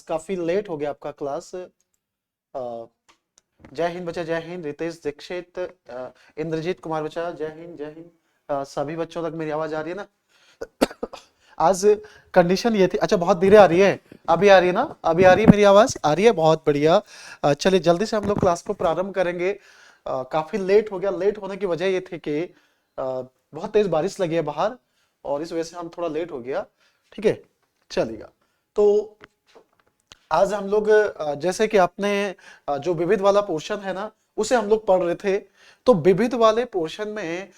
काफी लेट हो गया आपका क्लास। जय हिंद बच्चा, जय हिंद। रितेश दीक्षित, इंद्रजीत कुमार बच्चा, जय हिंद जय हिंद। सभी बच्चों तक मेरी आवाज आ रही है ना? आज कंडीशन ये थी, अच्छा बहुत धीरे आ रही है, अभी आ रही है ना? अभी आ रही है मेरी आवाज? आ रही है, बहुत बढ़िया। चलिए जल्दी से हम लोग क्लास को प्रारंभ करेंगे। काफी लेट हो गया। लेट होने की वजह ये थी कि बहुत तेज बारिश लगी है बाहर, और इस वजह से हम थोड़ा लेट हो गया। ठीक है, चलेगा। तो आज हम लोग जैसे कि आपने जो विविध वाला पोर्शन है ना, उसे हम लोग पढ़ रहे थे। तो विविध वाले पोर्शन में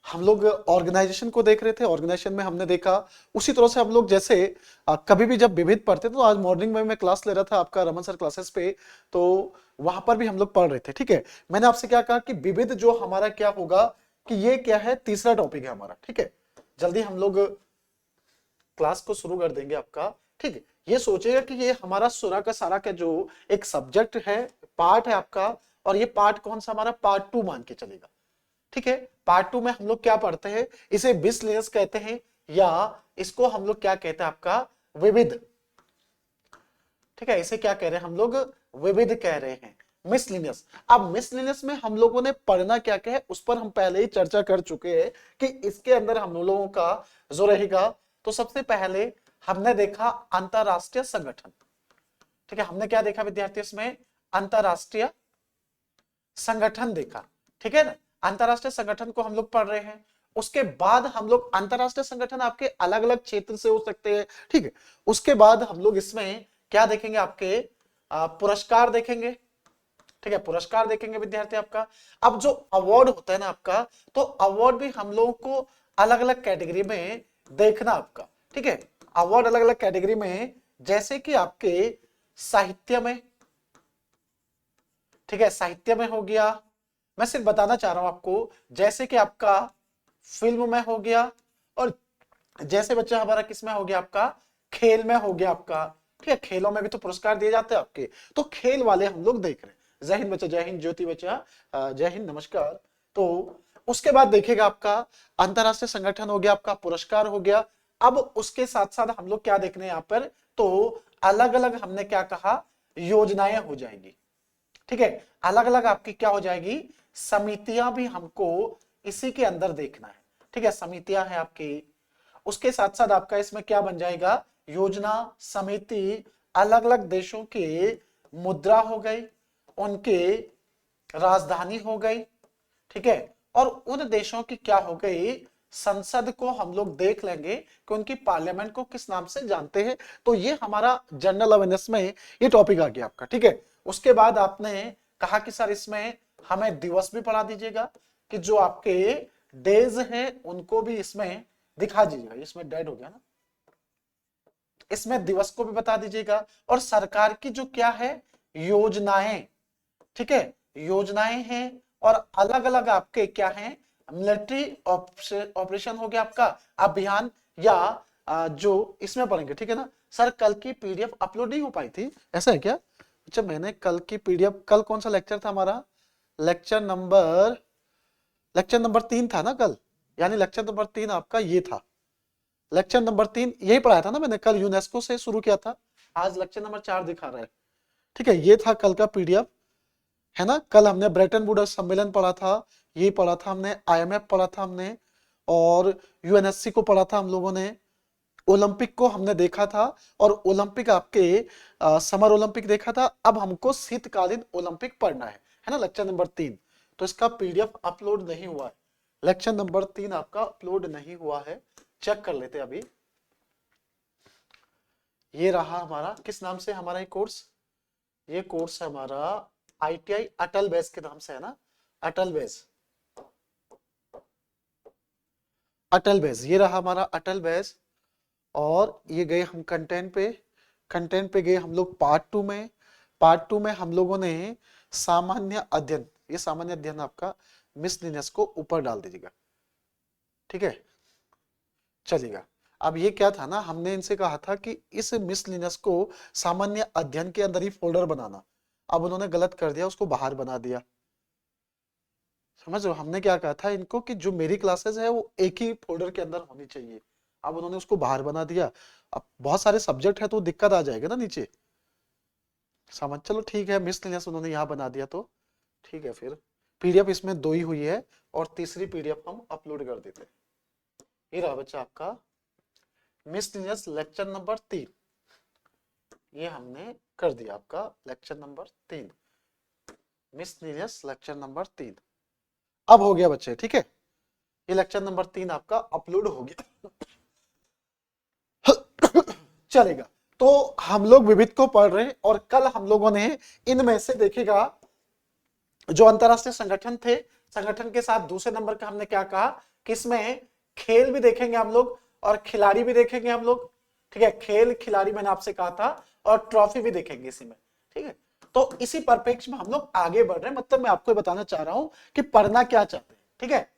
हम लोग ऑर्गेनाइजेशन को देख रहे थे। ऑर्गेनाइजेशन में हमने देखा, उसी तरह से हम लोग जैसे कभी भी जब विविध पढ़ते थे, तो आज मॉर्निंग में मैं क्लास ले रहा था आपका रमन सर क्लासेस पे, तो वहां पर भी हम लोग पढ़ रहे थे। ठीक है, मैंने आपसे क्या कहा कि विविध जो हमारा क्या होगा, कि ये क्या है, तीसरा टॉपिक है हमारा। ठीक है, जल्दी हम लोग क्लास को शुरू कर देंगे आपका। ठीक है, ये सोचेगा कि ये हमारा सुरा का सारा का जो एक सब्जेक्ट है, पार्ट है आपका, और ये पार्ट कौन सा हमारा, पार्ट 2 मान के चलेगा। ठीक है, पार्ट 2 में हम लोग क्या पढ़ते हैं, इसे मिसलेनियस कहते हैं, या इसको हम लोग क्या कहते हैं आपका, विविध। ठीक है, इसे क्या कह रहे हैं हम लोग, विविध कह रहे हैं, मिसलिनियस। अब मिसलिनियस में हम लोगों ने पढ़ना क्या क्या है, उस पर हम पहले ही चर्चा कर चुके हैं कि इसके अंदर हम लोगों का जो रहेगा, तो सबसे पहले हमने देखा अंतरराष्ट्रीय संगठन। ठीक है, हमने क्या देखा विद्यार्थी, इसमें अंतरराष्ट्रीय संगठन देखा। ठीक है ना, अंतरराष्ट्रीय संगठन को हम लोग पढ़ रहे हैं। उसके बाद हम लोग अंतरराष्ट्रीय संगठन आपके अलग अलग क्षेत्र से हो सकते हैं। ठीक है, उसके बाद हम लोग इसमें क्या देखेंगे, आपके पुरस्कार देखेंगे। ठीक है, पुरस्कार देखेंगे विद्यार्थी आपका। अब जो अवार्ड होता है ना आपका, तो अवार्ड भी हम लोगों को अलग अलग कैटेगरी में देखना आपका। ठीक है, अवार्ड अलग अलग कैटेगरी में, जैसे कि आपके साहित्य में। ठीक है, साहित्य में हो गया, मैं सिर्फ बताना चाह रहा हूं आपको, जैसे कि आपका फिल्म में हो गया, और जैसे बच्चा हमारा किस में हो गया आपका, खेल में हो गया आपका। ठीक है, खेलों में भी तो पुरस्कार दिए जाते हैं आपके, तो खेल वाले हम लोग देख रहे हैं। जय हिंद बच्चा, जय हिंद। ज्योति बच्चा, जय हिंद, नमस्कार। तो उसके बाद देखिएगा आपका अंतरराष्ट्रीय संगठन हो गया, आपका पुरस्कार हो गया। अब उसके साथ साथ हम लोग क्या देखने यहाँ पर, तो अलग अलग हमने क्या कहा, योजनाएं हो जाएंगी। ठीक है, अलग अलग आपकी क्या हो जाएगी, समितियां भी हमको इसी के अंदर देखना है। ठीक है, समितियां हैं आपकी। उसके साथ साथ आपका इसमें क्या बन जाएगा, योजना, समिति, अलग अलग देशों की मुद्रा हो गई, उनके राजधानी हो गई। ठीक है, और उन देशों की क्या हो गई, संसद को हम लोग देख लेंगे कि उनकी पार्लियामेंट को किस नाम से जानते हैं। तो ये हमारा जनरल अवेयरनेस में ये टॉपिक आ गया आपका। ठीक है, उसके बाद आपने कहा कि सर इसमें हमें दिवस भी पढ़ा दीजिएगा, कि जो आपके डेज हैं उनको भी इसमें दिखा दीजिएगा। इसमें डेड हो गया ना, इसमें दिवस को भी बता दीजिएगा, और सरकार की जो क्या है, योजनाएं। ठीक है, योजनाएं हैं, और अलग अलग आपके क्या हैं, मिलिट्री ऑपरेशन हो गया आपका, अभियान, या जो इसमें पढ़ेंगे। ठीक है ना सर, कल की पीडीएफ अपलोड नहीं हो पाई थी, ऐसा है क्या? अच्छा, मैंने कल की पीडीएफ, कल कौन सा लेक्चर था हमारा, लेक्चर नंबर 3 था ना कल, यानी लेक्चर नंबर 3 आपका ये था। लेक्चर नंबर 3 यही पढ़ाया था ना मैंने, कल यूनेस्को से शुरू किया था, आज लेक्चर नंबर 4 दिखा रहा है। ठीक है, ये था कल का पीडीएफ, है ना। कल हमने ब्रेटन वुड्स सम्मेलन पढ़ा था, ये पढ़ा था हमने, आईएमएफ पढ़ा था हमने, और यूएनएससी को पढ़ा था हम लोगों ने, ओलंपिक को हमने देखा था, और ओलंपिक आपके समर ओलंपिक देखा था। अब हमको शीतकालीन ओलंपिक पढ़ना है ना, लेक्चर नंबर 3। तो इसका पीडीएफ अपलोड नहीं हुआ है, लेक्चर नंबर 3 आपका अपलोड नहीं हुआ है, चेक कर लेते अभी। ये रहा हमारा, किस नाम से हमारा ये कोर्स, ये कोर्स है हमारा आईटीआई अटल बेस के नाम से, है ना, अटल बेस, अटल बेस, ये रहा हमारा अटल बेस। और ये गए हम कंटेंट पे, कंटेंट पे गए हम लोग पार्ट 2 में। पार्ट 2 में हम लोगों ने सामान्य अध्ययन, ये सामान्य अध्ययन आपका मिसलिनियस को ऊपर डाल दीजिएगा। ठीक है, चलिएगा। अब ये क्या था ना, हमने इनसे कहा था कि इस मिसलिनियस को सामान्य अध्ययन के अंदर ही फोल्डर बनाना, अब उन्होंने गलत कर दिया, उसको बाहर बना दिया। समझ रहे हो, हमने क्या कहा था इनको कि जो मेरी क्लासेस है वो एक ही फोल्डर के अंदर होनी चाहिए, अब उन्होंने उसको बाहर बना दिया। अब बहुत सारे सब्जेक्ट है तो दिक्कत आ जाएगा ना नीचे, समझ, चलो ठीक है, मिसलेनियस उन्होंने यहाँ बना दिया तो ठीक है। फिर पीडीएफ इसमें 2 ही हुई है और तीसरी पीडीएफ हम अपलोड कर देते हैं। ये रहा बच्चा आपका मिसलेनियस लेक्चर नंबर 3, ये हमने कर दिया आपका lecture number 3, miscellaneous lecture number 3 अब हो गया बच्चे, ठीक है। ये लेक्चर नंबर 3 आपका अपलोड हो गया। चलेगा, तो हम लोग विविध को पढ़ रहे हैं और कल हम लोगों ने इनमें से देखेगा जो अंतरराष्ट्रीय संगठन थे, संगठन के साथ दूसरे नंबर का हमने क्या कहा कि इसमें खेल भी देखेंगे हम लोग और खिलाड़ी भी देखेंगे हम लोग, ठीक है। खेल खिलाड़ी मैंने आपसे कहा था और ट्रॉफी भी देखेंगे इसी में, ठीक है। तो इसी परिप्रेक्ष्य में हम लोग आगे बढ़ रहे हैं, मतलब मैं आपको बताना चाह रहा हूं कि पढ़ना क्या चाहते हैं, ठीक है।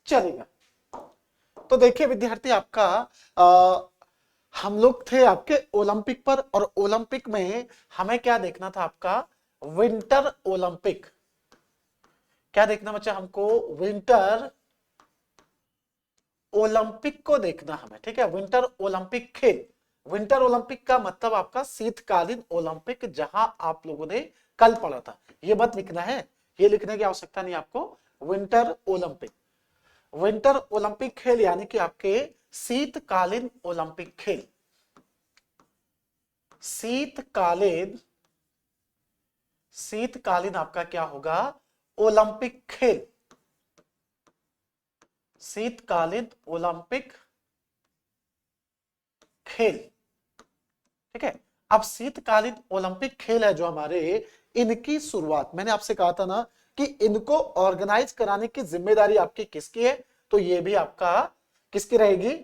चलेगा, तो देखिए विद्यार्थी आपका हम लोग थे आपके ओलंपिक पर, और ओलंपिक में हमें क्या देखना था आपका विंटर ओलंपिक। क्या देखना बच्चा हमको, विंटर ओलंपिक को देखना हमें, ठीक है। विंटर ओलंपिक खेल, विंटर ओलंपिक का मतलब आपका शीतकालीन ओलंपिक, जहां आप लोगों ने कल पढ़ा था। ये मत लिखना है, ये लिखने की आवश्यकता नहीं आपको। विंटर ओलंपिक, विंटर ओलंपिक खेल यानी कि आपके शीतकालीन ओलंपिक खेल, शीतकालीन, शीतकालीन आपका क्या होगा ओलंपिक खेल, शीतकालीन ओलंपिक खेल, ठीक है। अब शीतकालीन ओलंपिक खेल है जो हमारे, इनकी शुरुआत मैंने आपसे कहा था ना कि इनको ऑर्गेनाइज कराने की जिम्मेदारी आपकी किसकी है, तो ये भी आपका किसकी रहेगी,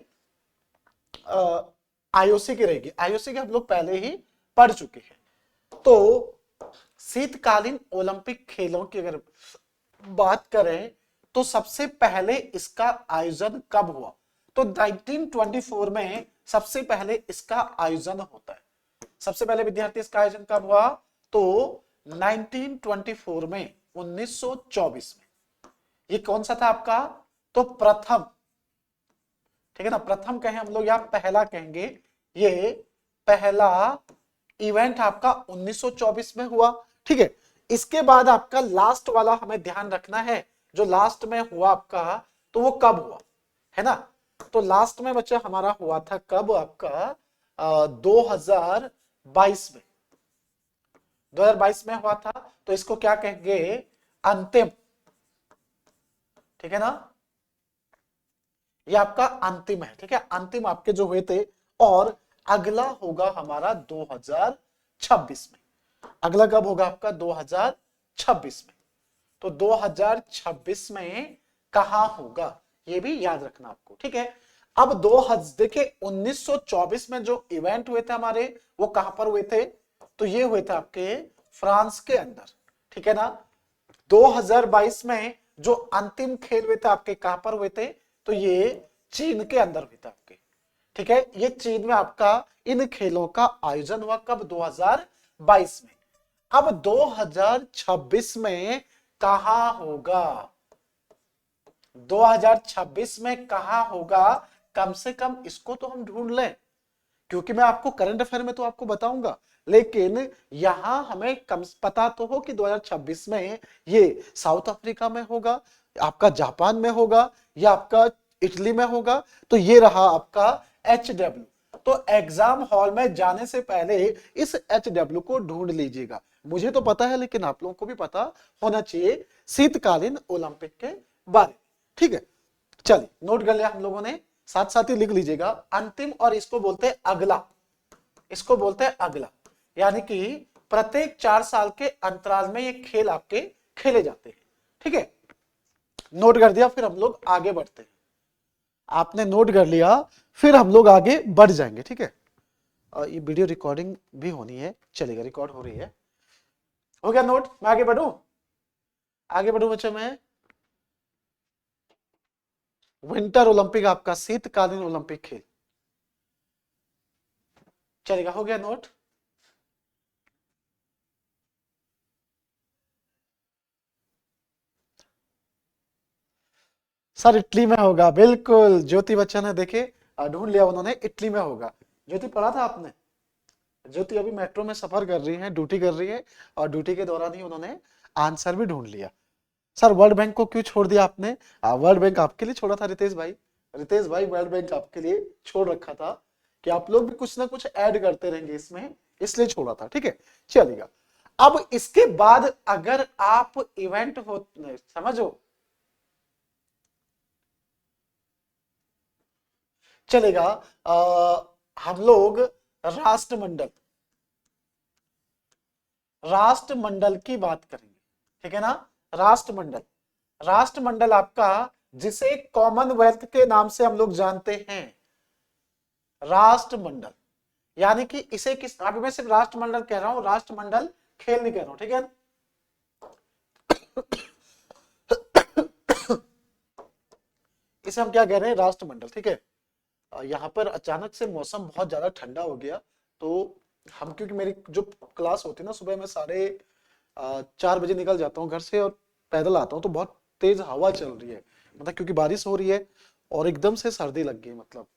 आईओसी की रहेगी। आईओसी के हम लोग पहले ही पढ़ चुके हैं। तो शीतकालीन ओलंपिक खेलों की अगर बात करें तो सबसे पहले इसका आयोजन कब हुआ, तो 1924 में सबसे पहले इसका आयोजन होता है। सबसे पहले विद्यार्थी इसका आयोजन कब हुआ, तो 1924 में, 1924 में। ये कौन सा था आपका, तो प्रथम, ठीक है ना, प्रथम कहें हम लोग या पहला कहेंगे, ये पहला इवेंट आपका 1924 में हुआ, ठीक है। इसके बाद आपका लास्ट वाला हमें ध्यान रखना है, जो लास्ट में हुआ आपका, तो वो कब हुआ है ना, तो लास्ट में बच्चा हमारा हुआ था कब आपका 2022 में, 2022 में हुआ था। तो इसको क्या कहेंगे, अंतिम, ठीक है ना, ये आपका अंतिम है, ठीक है। अंतिम आपके जो हुए थे, और अगला होगा हमारा 2026 में। अगला कब होगा आपका 2026 में, तो 2026 में कहां होगा ये भी याद रखना आपको, ठीक है। अब देखिए 1924 में जो इवेंट हुए थे हमारे, वो कहां पर हुए थे, तो ये हुए थे आपके फ्रांस के अंदर, ठीक है ना। 2022 में जो अंतिम खेल हुए थे आपके कहां पर हुए थे, तो ये चीन के अंदर हुए थे आपके, ठीक है। ये चीन में आपका इन खेलों का आयोजन हुआ कब, 2022 में। अब 2026 में कहां होगा, 2026 में कहां होगा, कम से कम इसको तो हम ढूंढ लें, क्योंकि मैं आपको करंट अफेयर में तो आपको बताऊंगा, लेकिन यहां हमें कम पता तो हो कि 2026 में ये साउथ अफ्रीका में होगा, आपका जापान में होगा, या आपका इटली में होगा। तो ये रहा आपका HW। तो एग्जाम हॉल में जाने से पहले इस HW को ढूंढ लीजिएगा। मुझे तो पता है, लेकिन आप लोगों को भी पता होना चाहिए शीतकालीन ओलंपिक के बारे में, ठीक है। चलिए नोट कर लिया हम लोगों ने, साथ साथ ही लिख लीजिएगा अंतिम, और इसको बोलते हैं अगला, इसको बोलते हैं अगला, यानी कि प्रत्येक 4 साल के अंतराल में ये खेल आपके खेले जाते हैं, ठीक है। नोट कर दिया, फिर हम लोग आगे बढ़ते हैं। आपने नोट कर लिया, फिर हम लोग आगे बढ़ जाएंगे, ठीक है। और ये वीडियो रिकॉर्डिंग भी होनी है, चलेगा, रिकॉर्ड हो रही है। हो गया नोट, मैं आगे बढ़ूं, आगे बढ़ूं बच्चों मैं। विंटर ओलंपिक आपका शीतकालीन ओलंपिक खेल, चलेगा, हो गया नोट। सर इटली में होगा, बिल्कुल ज्योति बच्चन है, देखे ढूंढ लिया उन्होंने, इटली में होगा। ज्योति पढ़ा था आपने? ज्योति अभी मेट्रो में सफर कर रही है, ड्यूटी कर रही है, और ड्यूटी के दौरान ही उन्होंने आंसर भी ढूंढ लिया। सर वर्ल्ड बैंक को क्यों छोड़ दिया आपने? वर्ल्ड बैंक आपके लिए छोड़ा था रितेश भाई। रितेश भाई वर्ल्ड बैंक आपके लिए छोड़ रखा था कि आप लोग भी कुछ ना कुछ ऐड करते रहेंगे इसमें, इसलिए छोड़ा था। ठीक है, चलेगा। अब इसके बाद अगर आप इवेंट हो, समझो, चलेगा। हम लोग राष्ट्रमंडल, राष्ट्रमंडल की बात करेंगे, ठीक है ना। राष्ट्रमंडल, राष्ट्रमंडल आपका जिसे कॉमनवेल्थ के नाम से हम लोग जानते हैं, राष्ट्रमंडल, यानी कि इसे किस, अभी मैं सिर्फ राष्ट्रमंडल कह रहा हूं, राष्ट्रमंडल खेल नहीं कह रहा हूं, ठीक है। इसे हम क्या कह रहे हैं? राष्ट्रमंडल, ठीक है। यहाँ पर अचानक से मौसम बहुत ज्यादा ठंडा हो गया, तो हम, क्योंकि मेरी जो क्लास होती है ना सुबह में 4:30 बजे निकल जाता हूँ घर से और पैदल आता हूँ, तो बहुत तेज हवा चल रही है, मतलब क्योंकि बारिश हो रही है और एकदम से सर्दी लग गई, मतलब।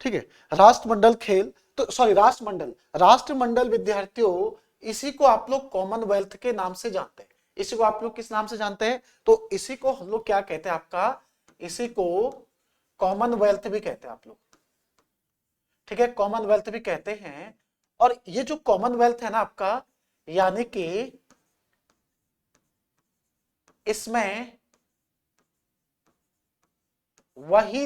ठीक है, राष्ट्रमंडल खेल, तो सॉरी राष्ट्रमंडल, राष्ट्रमंडल विद्यार्थियों, इसी को आप लोग कॉमनवेल्थ के नाम से जानते हैं। इसी को आप लोग किस नाम से जानते हैं? तो इसी को हम लोग क्या कहते हैं आपका, इसी को कॉमनवेल्थ भी कहते हैं आप लोग, ठीक है, कॉमनवेल्थ भी कहते हैं। और ये जो कॉमनवेल्थ है ना आपका, यानी कि इसमें वही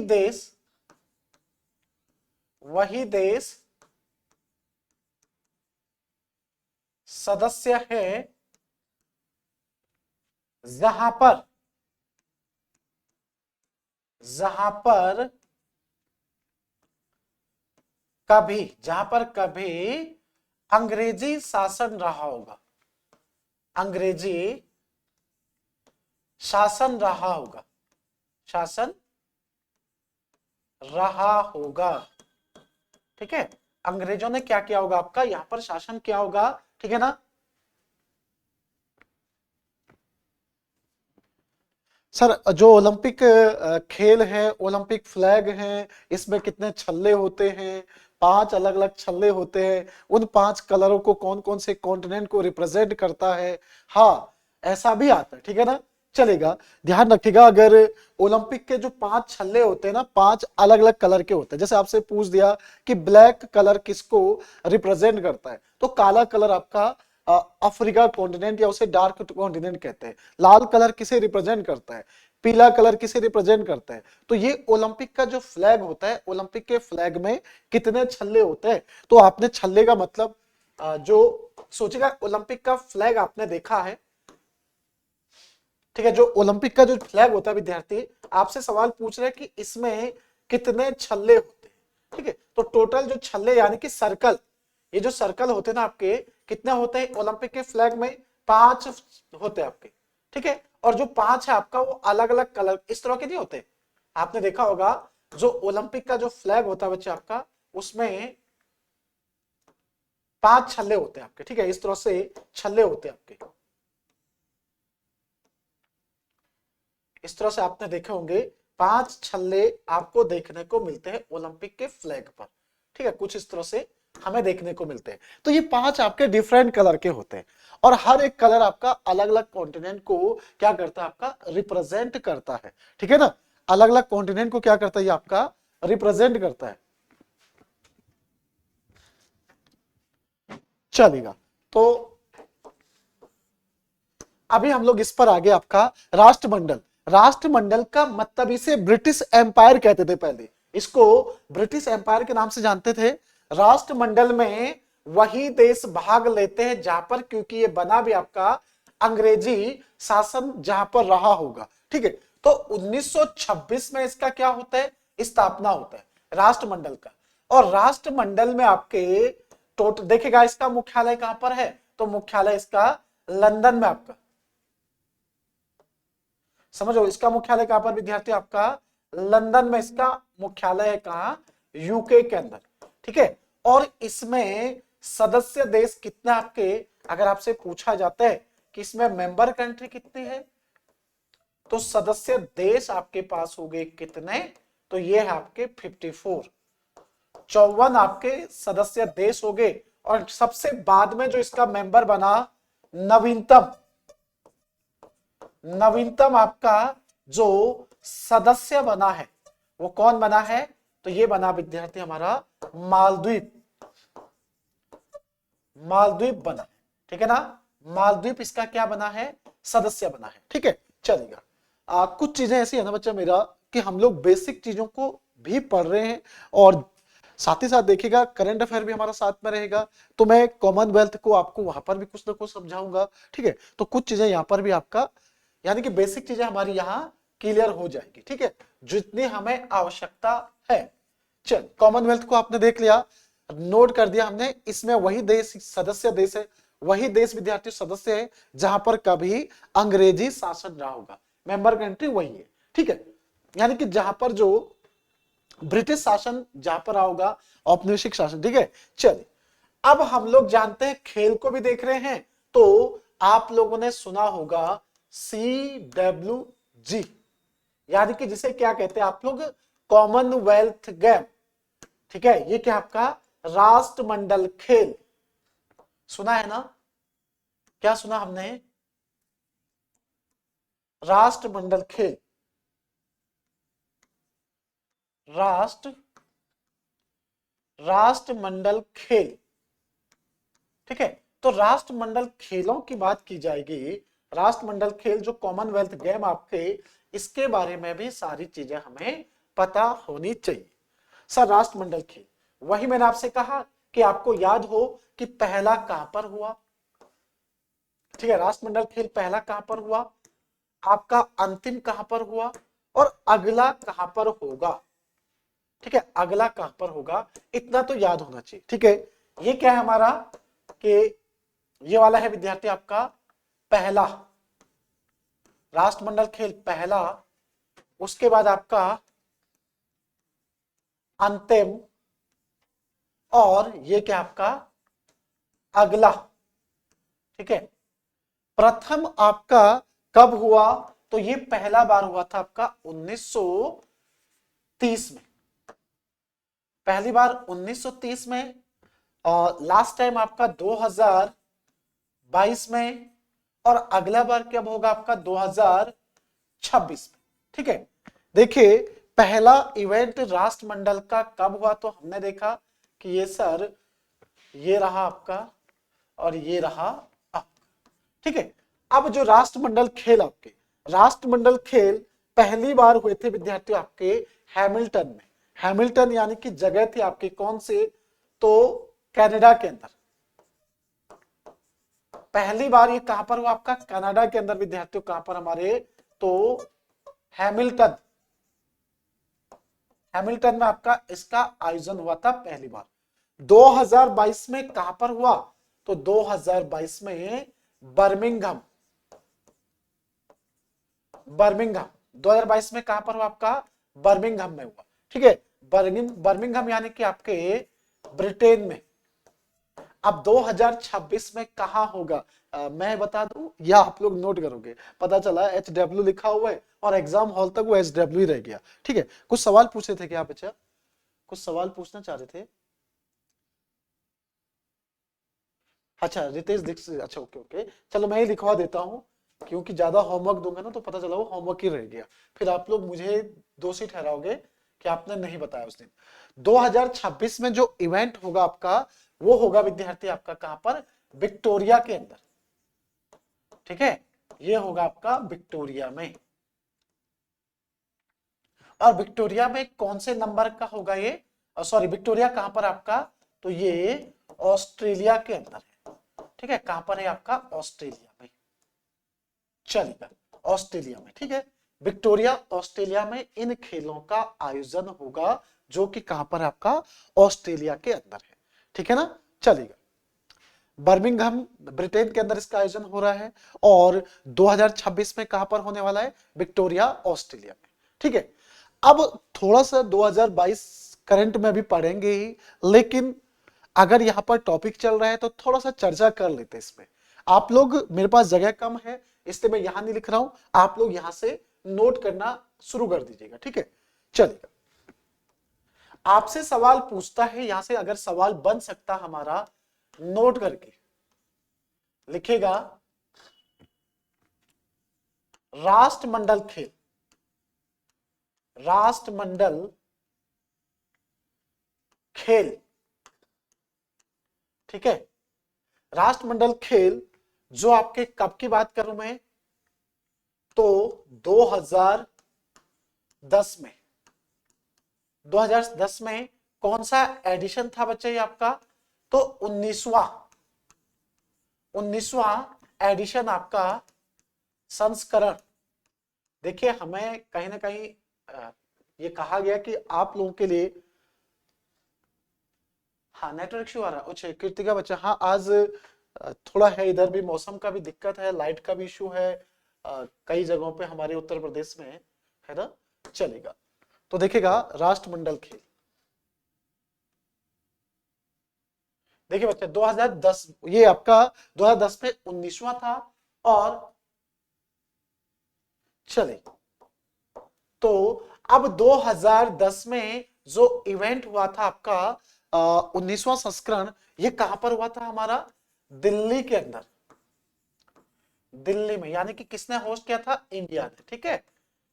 देश सदस्य है जहां पर कभी अंग्रेजी शासन रहा होगा, अंग्रेजी शासन रहा होगा, शासन रहा होगा, ठीक है। अंग्रेजों ने क्या किया होगा आपका, यहां पर शासन किया होगा, ठीक है ना। सर जो ओलंपिक खेल है, ओलंपिक फ्लैग है, इसमें कितने छल्ले होते हैं? 5 अलग अलग छल्ले होते हैं। उन 5 कलरों को कौन कौन से कॉन्टिनेंट को रिप्रेजेंट करता है? हाँ, ऐसा भी आता है, ठीक है ना, चलेगा। ध्यान रखिएगा, अगर ओलंपिक के जो 5 छल्ले होते हैं ना, 5 अलग अलग कलर के होते हैं। जैसे आपसे पूछ दिया कि ब्लैक कलर किसको रिप्रेजेंट करता है, तो काला कलर आपका अफ्रीका कॉन्टिनेंट, या उसे डार्क कॉन्टिनेंट कहते हैं। लाल कलर किसे रिप्रेजेंट करता है? पीला कलर किसे रिप्रेजेंट करता है? तो ये ओलंपिक का जो फ्लैग होता है, ओलंपिक के फ्लैग में कितने छल्ले होते हैं? तो आपने छल्ले का मतलब जो सोचेगा, ओलंपिक का फ्लैग आपने देखा है, ठीक है। जो ओलंपिक का जो फ्लैग होता है विद्यार्थी, आपसे सवाल पूछ रहे हैं कि इसमें कितने छल्ले होते हैं, ठीक है। तो टोटल जो छल्ले, यानी कि सर्कल, ये जो सर्कल होते हैं ना आपके, कितने होते हैं ओलंपिक के फ्लैग में? 5 होते हैं आपके, ठीक है। और जो 5 है आपका, वो अलग अलग कलर इस तरह के नहीं होते। आपने देखा होगा जो ओलंपिक का जो फ्लैग होता है बच्चे आपका, उसमें 5 छल्ले होते हैं आपके, ठीक है, इस तरह से छल्ले होते हैं आपके, इस तरह से आपने देखे होंगे। 5 छल्ले आपको देखने को मिलते हैं ओलंपिक के फ्लैग पर, ठीक है, कुछ इस तरह से हमें देखने को मिलते हैं। तो ये 5 आपके डिफरेंट कलर के होते हैं, और हर एक कलर आपका अलग अलग कॉन्टिनेंट को क्या करता है, आपका रिप्रेजेंट करता है, ठीक है ना। अलग अलग कॉन्टिनेंट को क्या करता है, ये आपका रिप्रेजेंट करता है, चलेगा। तो अभी हम लोग इस पर आगे, आपका राष्ट्रमंडल, राष्ट्रमंडल का मतलब, इसे ब्रिटिश एम्पायर कहते थे पहले, इसको ब्रिटिश एम्पायर के नाम से जानते थे। राष्ट्रमंडल में वही देश भाग लेते हैं जहां पर, क्योंकि ये बना भी आपका अंग्रेजी शासन जहां पर रहा होगा, ठीक है। तो 1926 में इसका क्या होता है, स्थापना होता है राष्ट्रमंडल का। और राष्ट्रमंडल में आपके टोटल देखेगा, इसका मुख्यालय कहां पर है, तो मुख्यालय इसका लंदन में आपका, समझो, इसका मुख्यालय कहां पर विद्यार्थी, आपका लंदन में इसका मुख्यालय है, कहां, यूके के अंदर, ठीक है। और इसमें सदस्य देश कितने आपके, अगर आपसे पूछा जाता है कि इसमें मेंबर कंट्री कितनी है, तो सदस्य देश आपके पास हो गए कितने, तो ये है आपके 54, 54 आपके सदस्य देश हो गए, और सबसे बाद में जो इसका मेंबर बना, नवीनतम नवीनतम आपका जो सदस्य बना है वो कौन बना है? तो ये बना विद्यार्थी हमारा मालदीव। मालदीव बना, ठीक है ना। मालदीव इसका क्या बना है? सदस्य बना है, ठीक है, चलेगा। कुछ चीजें ऐसी है ना बच्चा मेरा कि हम लोग बेसिक चीजों को भी पढ़ रहे हैं और साथ ही साथ देखिएगा करंट अफेयर भी हमारा साथ में रहेगा, तो मैं कॉमनवेल्थ को आपको वहां पर भी कुछ ना कुछ समझाऊंगा, ठीक है। तो कुछ चीजें यहाँ पर भी आपका यानी कि बेसिक चीजें हमारी यहाँ क्लियर हो जाएगी, ठीक है, जितनी हमें आवश्यकता है। चल, कॉमनवेल्थ को आपने देख लिया, नोट कर दिया हमने, इसमें वही देश सदस्य देश है, वही देश विद्यार्थी सदस्य है जहां पर कभी अंग्रेजी शासन रहा होगा, मेंबर कंट्री वही है, ठीक है। यानी कि जहां पर जो ब्रिटिश शासन जहां पर आओगा, औपनिवेशिक शासन, ठीक है। चलिए, अब हम लोग जानते हैं खेल को भी देख रहे हैं, तो आप लोगों ने सुना होगा CWG, यानी कि जिसे क्या कहते हैं आप लोग? कॉमनवेल्थ गेम, ठीक है। ये क्या आपका राष्ट्रमंडल खेल, सुना है ना? क्या सुना हमने? राष्ट्रमंडल खेल, राष्ट्रमंडल खेल, ठीक है। तो राष्ट्रमंडल खेलों की बात की जाएगी, राष्ट्रमंडल खेल जो कॉमनवेल्थ गेम आपके, इसके बारे में भी सारी चीजें हमें पता होनी चाहिए। सर राष्ट्रमंडल खेल, वही मैंने आपसे कहा कि आपको याद हो कि पहला कहां पर हुआ, ठीक है। राष्ट्रमंडल खेल पहला कहां पर हुआ, आपका अंतिम कहां पर हुआ, और अगला कहां पर होगा, ठीक है। अगला कहां पर होगा, इतना तो याद होना चाहिए, ठीक है। ये क्या है हमारा कि ये वाला है विद्यार्थी आपका पहला राष्ट्रमंडल खेल, पहला, उसके बाद आपका अंतिम, और ये क्या आपका अगला, ठीक है। प्रथम आपका कब हुआ? तो ये पहला बार हुआ था आपका 1930 में, पहली बार 1930 में, और लास्ट टाइम आपका 2022 में, और अगला बार कब होगा आपका 2026 में, ठीक है। देखिए पहला इवेंट राष्ट्रमंडल का कब हुआ, तो हमने देखा कि ये सर ये रहा आपका और ये रहा आपका, ठीक है। अब जो राष्ट्रमंडल खेल आपके, राष्ट्रमंडल खेल पहली बार हुए थे विद्यार्थियों आपके हैमिल्टन में। हैमिल्टन यानी कि जगह थी आपकी कौन से? तो कनाडा के अंदर। पहली बार ये कहां पर हुआ आपका? कनाडा के अंदर विद्यार्थियों, कहां पर हमारे? तो हैमिल्टन, हैमिल्टन में आपका इसका आयोजन हुआ था पहली बार। 2022 में कहां पर हुआ? तो 2022 में बर्मिंघम, बर्मिंघम 2022 में कहां पर हुआ आपका? बर्मिंघम में हुआ, ठीक है। बर्मिंघम यानी कि आपके ब्रिटेन में। अब 2026 में कहां होगा? मैं बता दूं या आप लोग नोट करोगे? पता चला HW लिखा हुआ है और एग्जाम हॉल तक वो HW ही रह गया, ठीक है। कुछ सवाल पूछे थे क्या बच्चा? कुछ सवाल पूछना चाह रहे थे? अच्छा रितेश दीक्षित, अच्छा ओके ओके, चलो मैं ही लिखवा देता हूं, क्योंकि ज्यादा होमवर्क दूंगा ना तो पता चला वो होमवर्क ही रह गया, फिर आप लोग मुझे दोषी ठहराओगे कि आपने नहीं बताया उस दिन। 2026 में जो इवेंट होगा आपका, वो होगा विद्यार्थी आपका कहां पर? विक्टोरिया के अंदर, ठीक है। ये होगा आपका विक्टोरिया में, और विक्टोरिया में कौन से नंबर का होगा ये? सॉरी, विक्टोरिया कहां पर आपका? तो ये ऑस्ट्रेलिया के अंदर है, ठीक है। कहां पर है आपका? ऑस्ट्रेलिया में, चलिएगा ऑस्ट्रेलिया में, ठीक है। विक्टोरिया ऑस्ट्रेलिया में इन खेलों का आयोजन होगा, जो कि कहां पर आपका? ऑस्ट्रेलिया के अंदर है, ठीक है ना। चलिएगा, बर्मिंघम ब्रिटेन के अंदर इसका आयोजन हो रहा है, और 2026 में कहां पर होने वाला है? विक्टोरिया ऑस्ट्रेलिया में, ठीक है। अब थोड़ा सा 2022 करंट में भी पढ़ेंगे ही, लेकिन अगर यहाँ पर टॉपिक चल रहा है तो थोड़ा सा चर्चा कर लेते हैं इसमें। आप लोग, मेरे पास जगह कम है इसलिए मैं यहां नहीं लिख रहा हूं, आप लोग यहां से नोट करना शुरू कर दीजिएगा, ठीक है। चलिएगा, आपसे सवाल पूछता है, यहां से अगर सवाल बन सकता हमारा, नोट करके लिखेगा राष्ट्रमंडल खेल, राष्ट्रमंडल खेल, ठीक है। राष्ट्रमंडल खेल जो आपके कब की बात करूं मैं, तो 2010 में, 2010 में कौन सा एडिशन था बच्चे ये आपका, तो 19वां एडिशन आपका, संस्करण। देखिए हमें कहीं ना कहीं ये कहा गया कि आप लोगों के लिए, हाँ नेटवर्क इशू आ रहा है, अच्छा कृतिका बच्चा, हाँ आज थोड़ा है, इधर भी मौसम का भी दिक्कत है, लाइट का भी इशू है, कई जगहों पे हमारे उत्तर प्रदेश में है ना, चलेगा। तो देखिएगा राष्ट्रमंडल खेल, देखिए बच्चे 2010, ये आपका 2010 में 19वां था, और चले तो अब 2010 में जो इवेंट हुआ था आपका 19वां संस्करण, ये कहां पर हुआ था हमारा, दिल्ली के अंदर, दिल्ली में, यानी कि किसने होस्ट किया था, इंडिया ने, ठीक है।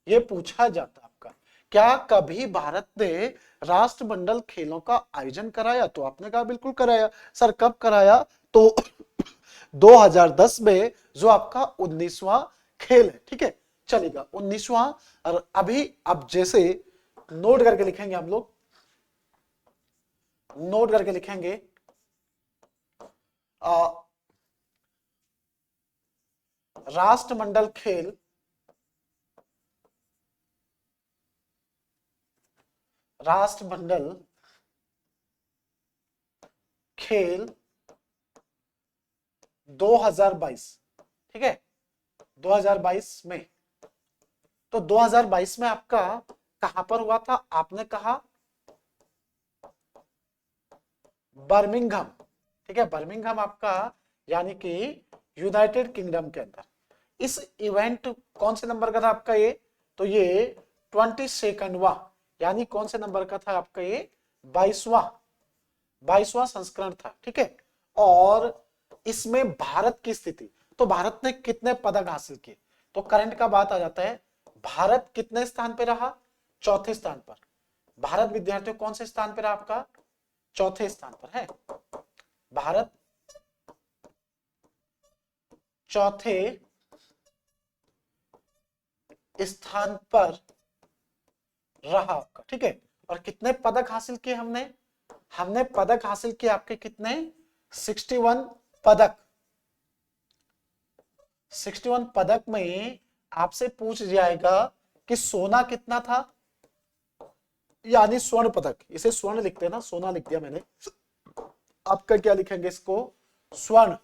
ये पूछा जाता आपका, क्या कभी भारत ने राष्ट्रमंडल खेलों का आयोजन कराया, तो आपने कहा बिल्कुल कराया सर, कब कराया, तो 2010 में जो आपका 19वां खेल है, ठीक है, चलेगा 19वां। और अभी अब जैसे नोट करके लिखेंगे हम लोग, नोट करके लिखेंगे राष्ट्रमंडल खेल, राष्ट्रमंडल खेल 2022, ठीक है, 2022 में, तो 2022 में आपका कहां पर हुआ था, आपने कहा बर्मिंघम, ठीक है, बर्मिंघम आपका, यानी कि यूनाइटेड किंगडम के अंदर। इस इवेंट कौन से नंबर का था आपका ये, तो ये 22वां, यानी कौन से नंबर का था आपका ये, 22वां संस्करण था, ठीक है। और इसमें भारत की स्थिति, तो भारत ने कितने पदक हासिल किए, तो करंट का बात आ जाता है, भारत कितने स्थान पे रहा, चौथे स्थान पर। भारत विद्यार्थियों कौन से स्थान पर आपका, चौथे स्थान पर है भारत, चौथे स्थान पर रहा आपका, ठीक है। और कितने पदक हासिल किए हमने, हमने पदक हासिल किए आपके कितने, 61 पदक। 61 पदक में आपसे पूछ जाएगा कि सोना कितना था, यानी स्वर्ण पदक, इसे स्वर्ण लिखते हैं ना, सोना लिख दिया मैंने, आपका क्या लिखेंगे इसको, स्वर्ण,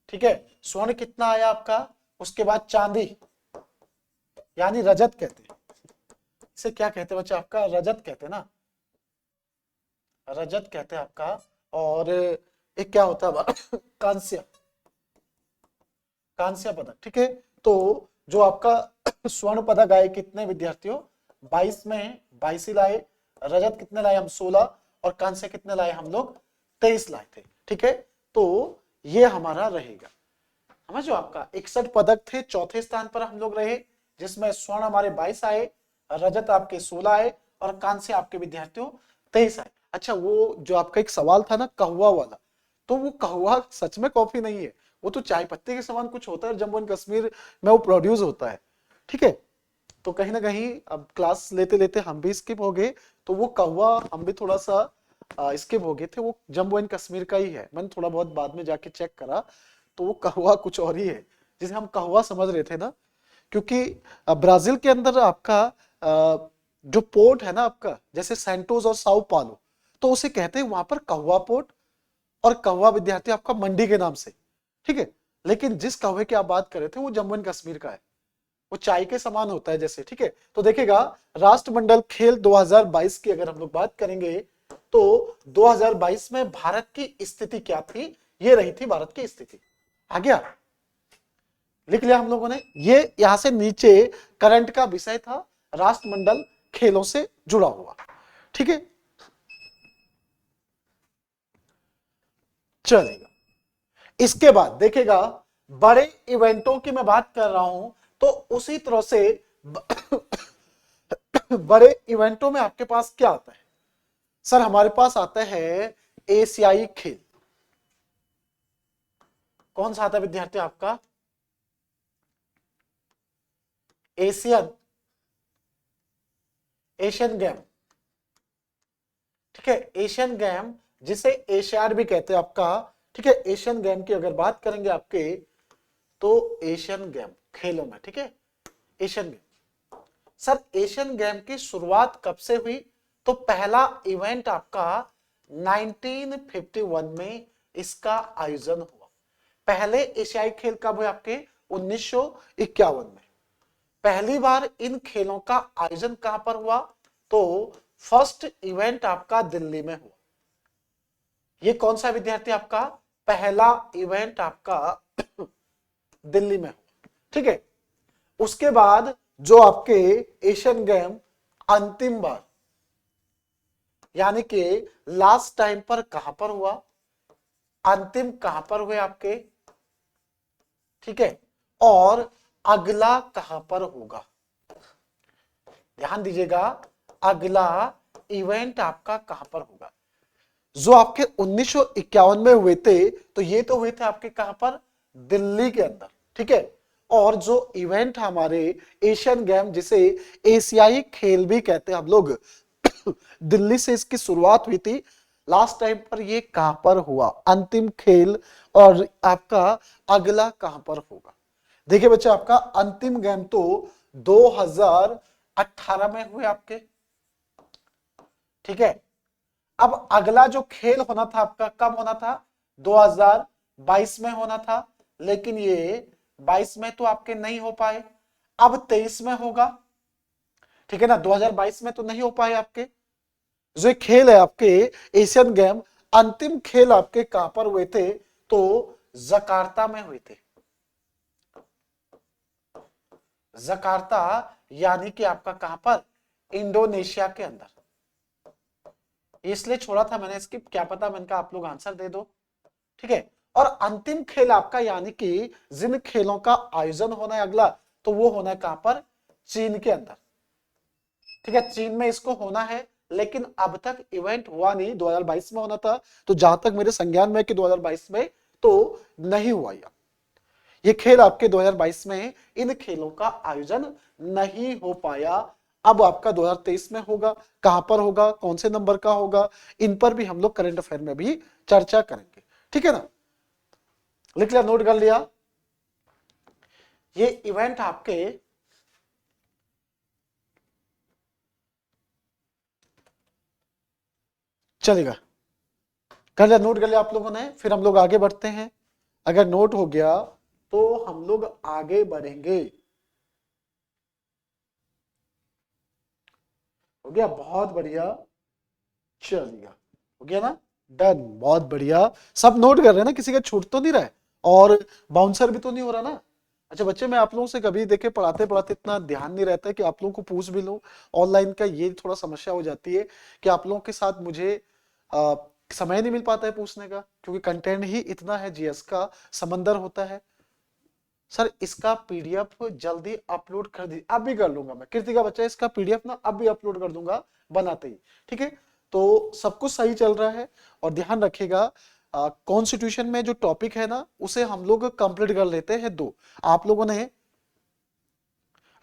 ठीक है। स्वर्ण कितना आया आपका, उसके बाद चांदी, यानी रजत कहते हैं, इसे क्या कहते हैं बच्चा, आपका रजत कहते हैं ना, रजत कहते हैं आपका। और एक क्या होता है कांस्य, कांस्य पदक, ठीक है। तो जो आपका स्वर्ण पदक आए कितने विद्यार्थियों, 22 में 22 ही लाए, रजत कितने लाए हम 16, और कांस्य कितने लाए हम लोग 23 लाए थे, ठीक है। तो ये हमारा रहेगा, हमें जो आपका 61 पदक थे, चौथे स्थान पर हम लोग रहे, जिसमें स्वर्ण हमारे 22 आए, रजत आपके 16 आए, और कांस्य आपके विद्यार्थियों 23 आए। अच्छा वो जो आपका एक सवाल था ना कहवा वाला, तो वो कहवा सच में कॉफी नहीं है, वो तो चाय पत्ती के समान कुछ होता है, जम्मू एंड कश्मीर में वो प्रोड्यूस होता है, ठीक है। तो कहीं ना कहीं अब क्लास लेते लेते हम भी स्किप हो गए, तो वो कहवा हम भी थोड़ा सा स्किप हो गए थे, वो जम्मू एंड कश्मीर का ही है, मैंने थोड़ा बहुत बाद में जाके चेक करा, तो वो कहवा कुछ और ही है, जिसे हम कहवा समझ रहे थे ना, क्योंकि ब्राजील के अंदर आपका जो पोर्ट है ना आपका, जैसे सेंटोस और साउ पालो, तो उसे कहते हैं वहां पर कहवा पोर्ट, और कहवा विद्यार्थी आपका मंडी के नाम से, ठीक है। लेकिन जिस कहवे की आप बात कर रहे थे वो जम्मू एंड कश्मीर का है, वो चाय के समान होता है जैसे, ठीक है। तो देखिएगा राष्ट्रमंडल खेल 2022 की अगर हम लोग बात करेंगे, तो 2022 में भारत की स्थिति क्या थी, ये रही थी भारत की स्थिति, आ गया, लिख लिया हम लोगों ने। ये यहां से नीचे करंट का विषय था, राष्ट्रमंडल खेलों से जुड़ा हुआ, ठीक है, चलेगा। इसके बाद देखेगा बड़े इवेंटों की मैं बात कर रहा हूं, तो उसी तरह से बड़े इवेंटों में आपके पास क्या आता है सर? हमारे पास आता है एशियाई खेल। कौन सा आता है विद्यार्थी आपका? एशियन एशियन गेम, ठीक है, एशियन गेम जिसे एशियाड भी कहते हैं आपका, ठीक है। एशियन गेम की अगर बात करेंगे आपके, तो एशियन गेम खेलों में, ठीक है, Asian game. Sir Asian game की शुरुआत कब से हुई? तो पहला इवेंट आपका 1951 में इसका आयोजन हुआ। पहले एशियाई खेल कब हुए आपके? 1951 में। पहली बार इन खेलों का आयोजन कहां पर हुआ? तो फर्स्ट इवेंट आपका दिल्ली में हुआ। ये कौन सा विद्यार्थी आपका? पहला इवेंट आपका दिल्ली में हुआ, ठीक है। उसके बाद जो आपके एशियन गेम अंतिम बार यानी कि लास्ट टाइम पर कहां पर हुआ? अंतिम कहां पर हुए आपके, ठीक है, और अगला कहां पर होगा? ध्यान दीजिएगा, अगला इवेंट आपका कहां पर होगा? जो आपके 1951 में हुए थे, तो ये तो हुए थे आपके कहां पर? दिल्ली के अंदर, ठीक है। और जो इवेंट हमारे एशियन गेम जिसे एशियाई खेल भी कहते हैं हम लोग, दिल्ली से इसकी शुरुआत हुई थी। लास्ट टाइम पर ये कहां पर हुआ? अंतिम खेल, और आपका अगला कहां पर होगा? देखिए बच्चे, आपका अंतिम गेम तो 2018 में हुए आपके, ठीक है। अब अगला जो खेल होना था आपका कब होना था? 2022 में होना था, लेकिन ये 22 में तो आपके नहीं हो पाए, अब 23 में होगा, ठीक है ना। 2022 में तो नहीं हो पाए आपके। जो ये खेल है आपके एशियन गेम, अंतिम खेल आपके कहां पर हुए थे? तो जकार्ता में हुए थे। जकार्ता यानी कि आपका कहां पर? इंडोनेशिया के अंदर। इसलिए छोड़ा था मैंने स्किप, क्या पता मैंने कहा आप लोग आंसर दे दो, ठीक है। और अंतिम खेल आपका यानी कि जिन खेलों का आयोजन होना है अगला, तो वो होना है कहां पर? चीन के अंदर, ठीक है। चीन में इसको होना है, लेकिन अब तक इवेंट हुआ नहीं। 2022 में होना था, तो जहां तक मेरे संज्ञान में कि 2022 में तो नहीं हुआ। ये खेल आपके 2022 में इन खेलों का आयोजन नहीं हो पाया। अब आपका 2023 में होगा। कहां पर होगा, कौन से नंबर का होगा, इन पर भी हम लोग करंट अफेयर में भी चर्चा करेंगे, ठीक है ना। लिख लिया, नोट कर लिया। ये इवेंट आपके चलेगा, कर लिया, नोट कर लिया आप लोगों ने। फिर हम लोग आगे बढ़ते हैं। अगर नोट हो गया तो हम लोग आगे बढ़ेंगे। हो गया, बहुत बढ़िया, चलिए हो गया ना, डन, बहुत बढ़िया। सब नोट कर रहे हैं ना, किसी का छूट तो नहीं रहा है, और बाउंसर भी तो नहीं हो रहा ना? अच्छा बच्चे, मैं आप लोगों से कभी देखे पढ़ाते पढ़ाते इतना ध्यान नहीं रहता है कि आप लोगों को पूछ भी लूं। ऑनलाइन का ये थोड़ा समस्या हो जाती है कि आप लोगों के साथ मुझे आ, समय नहीं मिल पाता है पूछने का, क्योंकि कंटेंट ही इतना है, जीएस का समंदर होता है। सर इसका पीडीएफ जल्दी अपलोड कर दी, अब भी कर लूंगा मैं, कृतिका बच्चा, इसका पीडीएफ ना अब भी अपलोड कर दूंगा बनाते ही, ठीक है। तो सब कुछ सही चल रहा है। और ध्यान रखिएगा, कॉन्स्टिट्यूशन में जो टॉपिक है ना, उसे हम लोग कंप्लीट कर लेते हैं दो। आप लोगों ने,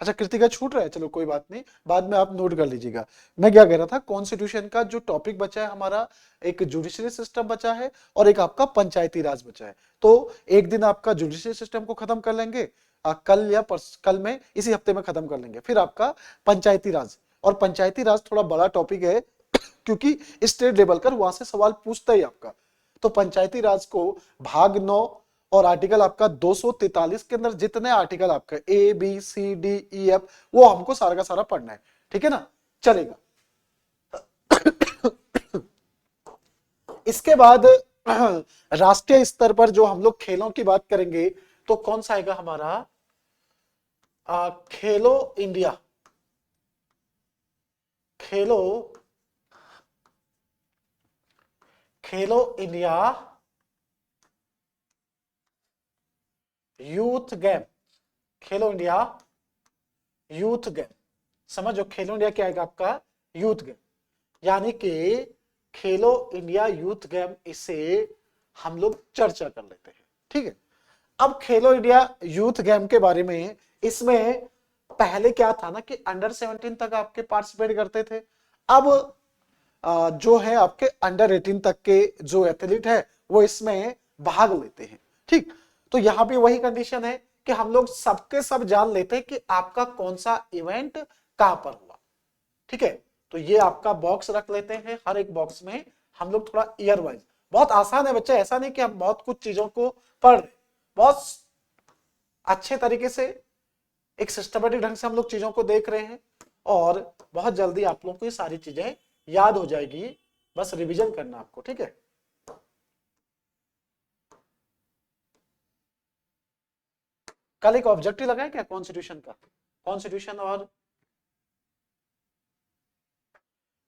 अच्छा कृतिका छूट रहा है, चलो कोई बात नहीं, बाद में आप नोट कर लीजिएगा। मैं क्या कह रहा था, कॉन्स्टिट्यूशन का जो टॉपिक बचा है हमारा, एक जुडिशरी सिस्टम बचा है और एक आपका पंचायती राज बचा है। तो एक दिन आपका जुडिशरी सिस्टम को खत्म कर लेंगे, कल या कल में, इसी हफ्ते में खत्म कर लेंगे। फिर आपका पंचायती राज, और पंचायती राज थोड़ा बड़ा टॉपिक है क्योंकि स्टेट लेवल कर वहां से सवाल पूछता ही आपका। तो पंचायती राज को भाग 9 और आर्टिकल आपका 243 के अंदर जितने आर्टिकल आपका A B C D E F, वो हमको सारा का सारा पढ़ना है, ठीक है ना, चलेगा। इसके बाद राष्ट्रीय स्तर पर जो हम लोग खेलों की बात करेंगे, तो कौन सा आएगा हमारा? खेलो इंडिया, खेलो खेलो इंडिया यूथ गेम, खेलो इंडिया यूथ गेम, समझो खेलो इंडिया क्या आएगा आपका, यूथ गेम, यानी कि खेलो इंडिया यूथ गेम, इसे हम लोग चर्चा कर लेते हैं। ठीक है, अब खेलो इंडिया यूथ गेम के बारे में, इसमें पहले क्या था ना कि अंडर 17 तक आपके पार्टिसिपेट करते थे। अब जो है आपके अंडर 18 तक के जो एथलीट है वो इसमें भाग लेते हैं। ठीक, तो यहां पे वही कंडीशन है कि हम लोग सबके सब जान लेते हैं कि आपका कौन सा इवेंट कहां पर हुआ। ठीक है, तो ये आपका बॉक्स रख लेते हैं, हर एक बॉक्स में हम लोग थोड़ा ईयर वाइज, बहुत आसान है बच्चे, ऐसा नहीं कि हम बहुत कुछ चीजों को पढ़ रहे, बहुत अच्छे तरीके से एक सिस्टमेटिक ढंग से हम लोग चीजों को देख रहे हैं, और बहुत जल्दी आप लोगों को ये सारी चीजें याद हो जाएगी, बस रिवीजन करना आपको। ठीक है, कल एक ऑब्जेक्टिव लगाए क्या कॉन्स्टिट्यूशन का, कॉन्स्टिट्यूशन और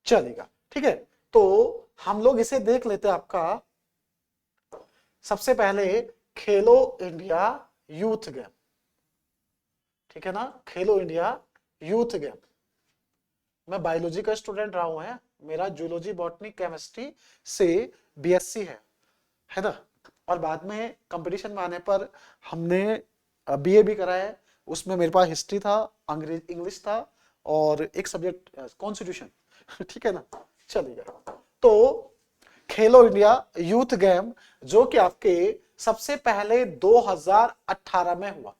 चलेगा। ठीक है, तो हम लोग इसे देख लेते हैं। आपका सबसे पहले खेलो इंडिया यूथ गेम, ठीक है ना, खेलो इंडिया यूथ गेम। मैं बायोलॉजी का स्टूडेंट रहा हूं, है मेरा जूलॉजी बॉटनी केमिस्ट्री से बीएससी है ना, और बाद में कंपटीशन में आने पर हमने बीए भी करा है, उसमें मेरे पास हिस्ट्री था, अंग्रेज इंग्लिश था, और एक सब्जेक्ट कॉन्स्टिट्यूशन। ठीक है ना, चलिएगा। तो खेलो इंडिया यूथ गेम जो कि आपके सबसे पहले 2018 में हुआ,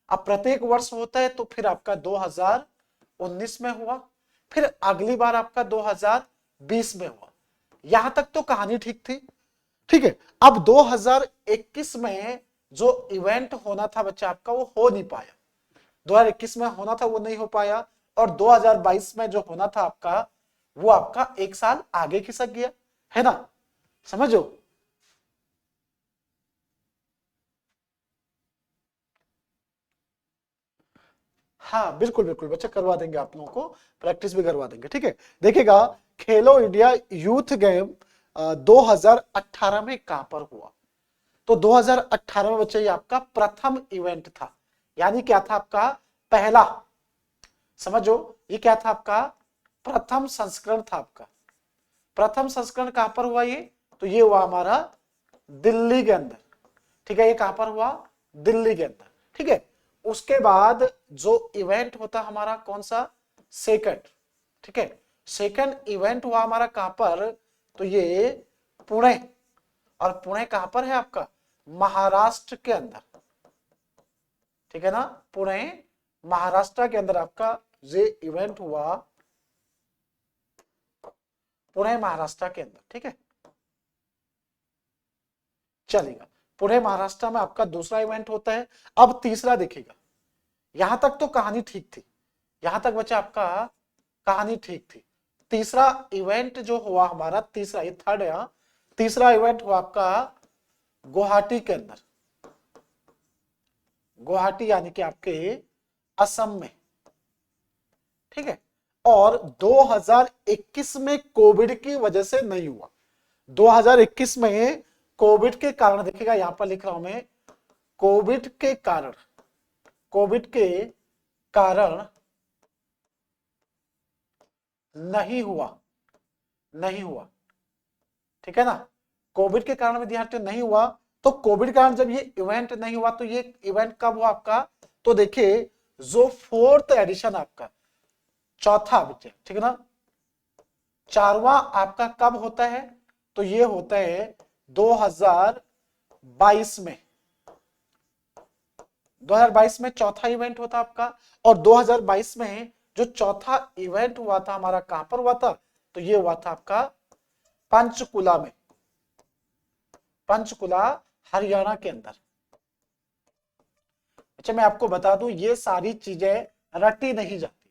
अब प्रत्येक वर्ष होता है, तो फिर आपका 2019 में हुआ, फिर अगली बार आपका 2020 में हुआ। यहां तक तो कहानी ठीक थी। ठीक है, अब 2021 में जो इवेंट होना था बच्चा आपका, वो हो नहीं पाया, 2021 में होना था वो नहीं हो पाया, और 2022 में जो होना था आपका, वो आपका एक साल आगे खिसक गया, है ना, समझो। हाँ बिल्कुल बिल्कुल बच्चा, करवा देंगे आप लोगों को, प्रैक्टिस भी करवा देंगे। ठीक है, देखिएगा, खेलो इंडिया यूथ गेम 2018 में कहां पर हुआ, तो 2018 में बच्चा ये आपका प्रथम इवेंट था, यानी क्या था आपका पहला, समझो ये क्या था आपका प्रथम संस्करण था आपका। प्रथम संस्करण कहां पर हुआ ये, तो ये हुआ हमारा दिल्ली के अंदर। ठीक है, ये कहां पर हुआ, दिल्ली के अंदर। ठीक है, उसके बाद जो इवेंट होता हमारा कौन सा, सेकंड। ठीक है, सेकंड इवेंट हुआ हमारा कहां पर, तो ये पुणे, और पुणे कहां पर है आपका, महाराष्ट्र के अंदर। ठीक है ना, पुणे महाराष्ट्र के अंदर आपका ये इवेंट हुआ, पुणे महाराष्ट्र के अंदर। ठीक है, चलेगा, पुणे महाराष्ट्र में आपका दूसरा इवेंट होता है। अब तीसरा देखिएगा, यहां तक तो कहानी ठीक थी, यहां तक बच्चा आपका कहानी ठीक थी। तीसरा इवेंट जो हुआ हमारा, तीसरा, ये थर्ड है, तीसरा इवेंट हुआ आपका गुवाहाटी के अंदर, गुवाहाटी यानी कि आपके असम में। ठीक है, और 2021 में कोविड की वजह से नहीं हुआ, 2021 में कोविड के कारण, देखिएगा यहां पर लिख रहा हूं मैं, कोविड के कारण, कोविड के कारण नहीं हुआ, नहीं हुआ। ठीक है ना, कोविड के कारण विद्यार्थी नहीं हुआ, तो कोविड के कारण जब ये इवेंट नहीं हुआ, तो ये इवेंट कब हुआ आपका, तो देखिए जो फोर्थ एडिशन आपका, चौथा बच्चे, ठीक है ना, चारवा आपका कब होता है, तो ये होता है 2022 में, 2022 में चौथा इवेंट होता आपका। और 2022 में जो चौथा इवेंट हुआ था हमारा कहां पर हुआ था, तो ये हुआ था आपका पंचकुला में, पंचकुला हरियाणा के अंदर। अच्छा मैं आपको बता दूं, ये सारी चीजें रटी नहीं जाती,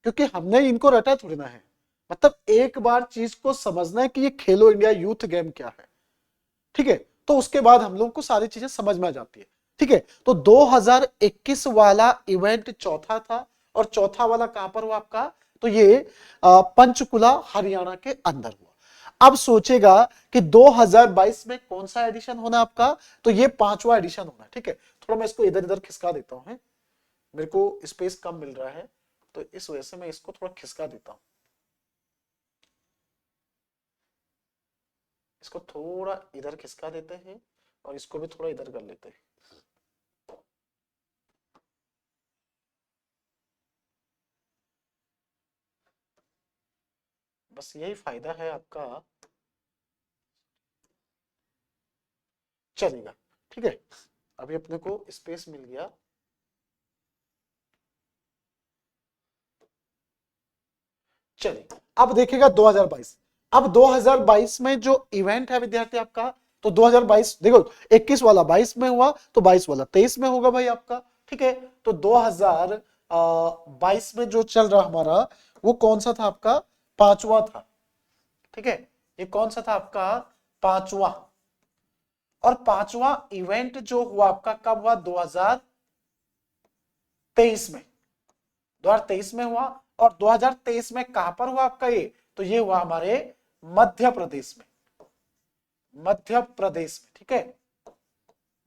क्योंकि हमने इनको रटा थोड़ी ना है, मतलब एक बार चीज को समझना है कि ये खेलो इंडिया यूथ गेम क्या है। ठीक है, तो उसके बाद हम लोग को सारी चीजें समझ में आ जाती है। ठीक है, तो 2021 वाला इवेंट चौथा था, और चौथा वाला कहां पर हुआ आपका, तो ये पंचकुला हरियाणा के अंदर हुआ। अब सोचेगा कि 2022 में कौन सा एडिशन होना है आपका, तो ये 5वां एडिशन होना है। ठीक है, थोड़ा मैं इसको इधर इधर खिसका देता हूं, मेरे को स्पेस कम मिल रहा है तो इस वजह से मैं इसको थोड़ा खिसका देता हूं, इसको थोड़ा इधर खिसका देते हैं और इसको भी थोड़ा इधर कर लेते हैं। बस यही फायदा है आपका, चलेगा। ठीक है, अभी अपने को स्पेस मिल गया। चलिए अब देखिएगा 2022। अब 2022 में जो इवेंट है विद्यार्थी आपका, तो 2022 देखो 21 वाला 22 में हुआ तो 22 वाला 23 में होगा भाई आपका। ठीक है, तो 2022 में जो चल रहा हमारा वो कौन सा था आपका, 5वां था। ठीक है, ये कौन सा था आपका, 5वां। और 5वां इवेंट जो हुआ आपका कब हुआ, 2023 में, 2023 में हुआ। और 2023 में कहां पर हुआ आपका ये, तो ये हुआ हमारे मध्य प्रदेश में, मध्य प्रदेश में। ठीक है,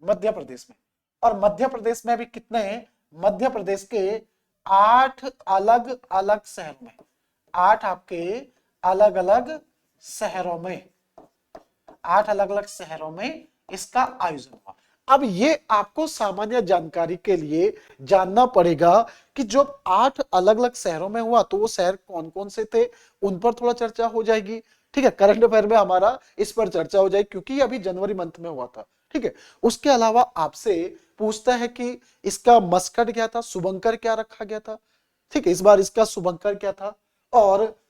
मध्य प्रदेश में। और मध्य प्रदेश में भी कितने, मध्य प्रदेश के 8 अलग अलग शहरों में, 8 आपके अलग अलग शहरों में, 8 अलग अलग शहरों में इसका आयोजन हुआ। अब ये आपको सामान्य जानकारी के लिए जानना पड़ेगा कि जो 8 अलग अलग शहरों में हुआ तो वो शहर कौन कौन से थे, उन पर थोड़ा चर्चा हो जाएगी। ठीक है, करंट अफेयर में हमारा इस पर चर्चा हो जाएगी क्योंकि अभी जनवरी मंथ में हुआ था। ठीक है, उसके अलावा आपसे पूछता है कि इसका मस्कट क्या था, शुभंकर क्या रखा गया था। ठीक है, इस बार इसका शुभंकर क्या था। और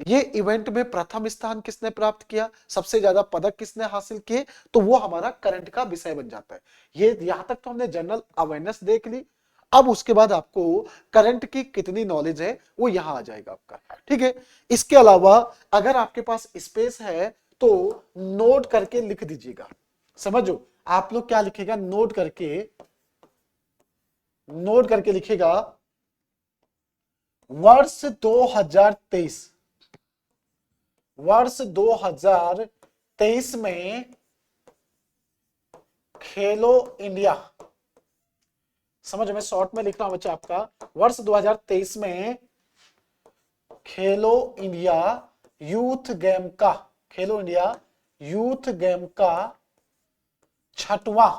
ये इवेंट में प्रथम स्थान किसने प्राप्त किया, सबसे ज्यादा पदक किसने हासिल किए, तो वो हमारा करंट का विषय बन जाता है। ये यहां तक तो हमने जनरल अवेयरनेस देख ली। अब उसके बाद आपको करंट की कितनी नॉलेज है वो यहां आ जाएगा आपका। ठीक है, इसके अलावा अगर आपके पास स्पेस है तो नोट करके लिख दीजिएगा। समझो आप लोग क्या लिखेगा, नोट करके, नोट करके लिखेगा वर्ष 2023, वर्ष 2023 में खेलो इंडिया, समझ में शॉर्ट में लिख रहा हूं बच्चा आपका, वर्ष 2023 में खेलो इंडिया यूथ गेम का, खेलो इंडिया यूथ गेम का छठवां,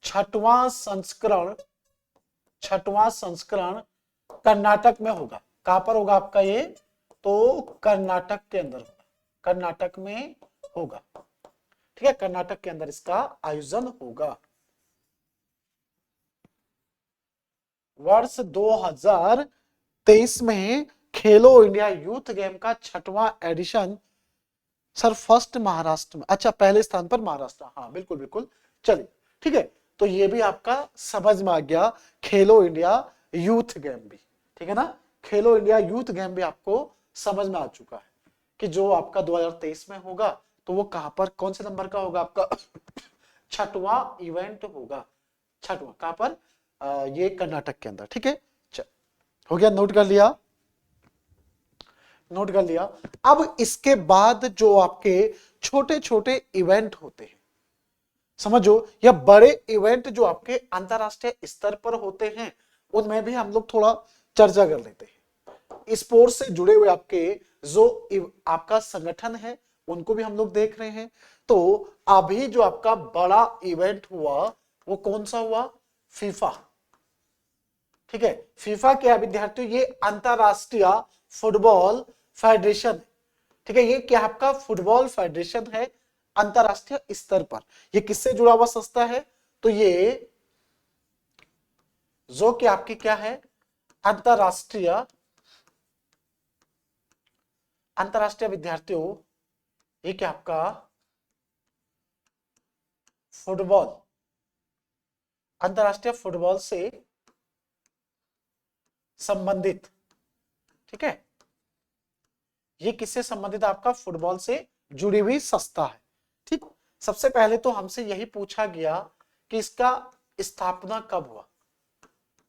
छठवां संस्करण, छठवां संस्करण कर्नाटक में होगा। कहां पर होगा आपका ये, तो कर्नाटक के अंदर होगा, कर्नाटक में होगा। ठीक है, कर्नाटक के अंदर इसका आयोजन होगा। वर्ष 2023 में खेलो इंडिया यूथ गेम का छठवां एडिशन, सर फर्स्ट महाराष्ट्र में, अच्छा पहले स्थान पर महाराष्ट्र, हाँ बिल्कुल बिल्कुल। चलिए ठीक है, तो ये भी आपका समझ में आ गया, खेलो इंडिया यूथ गेम भी। ठीक है ना, खेलो इंडिया यूथ गेम भी आपको समझ में आ चुका है कि जो आपका 2023 में होगा तो वो कहां पर, कौन से नंबर का होगा आपका, छठवां इवेंट होगा, छठवां कहां पर, ये कर्नाटक के अंदर। ठीक है, चल हो गया, नोट कर लिया, नोट कर लिया। अब इसके बाद जो आपके छोटे छोटे इवेंट होते हैं, समझो या बड़े इवेंट जो आपके अंतरराष्ट्रीय स्तर पर होते हैं, उनमें भी हम लोग थोड़ा चर्चा कर लेते हैं। स्पोर्ट्स से जुड़े हुए आपके जो आपका संगठन है उनको भी हम लोग देख रहे हैं। तो अभी जो आपका बड़ा इवेंट हुआ वो कौन सा हुआ, फीफा। ठीक है, फीफा क्या है विद्यार्थियों, ये अंतरराष्ट्रीय फुटबॉल फेडरेशन। ठीक है, ये क्या आपका फुटबॉल फेडरेशन है अंतरराष्ट्रीय स्तर पर। ये किससे जुड़ा हुआ संस्था है, तो ये जो कि आपकी क्या है, अंतरराष्ट्रीय, अंतरराष्ट्रीय विद्यार्थियों, ये क्या आपका फुटबॉल, अंतरराष्ट्रीय फुटबॉल से संबंधित। ठीक है, ये किससे संबंधित, आपका फुटबॉल से जुड़ी हुई संस्था है। ठीक, सबसे पहले तो हमसे यही पूछा गया कि इसका स्थापना कब हुआ,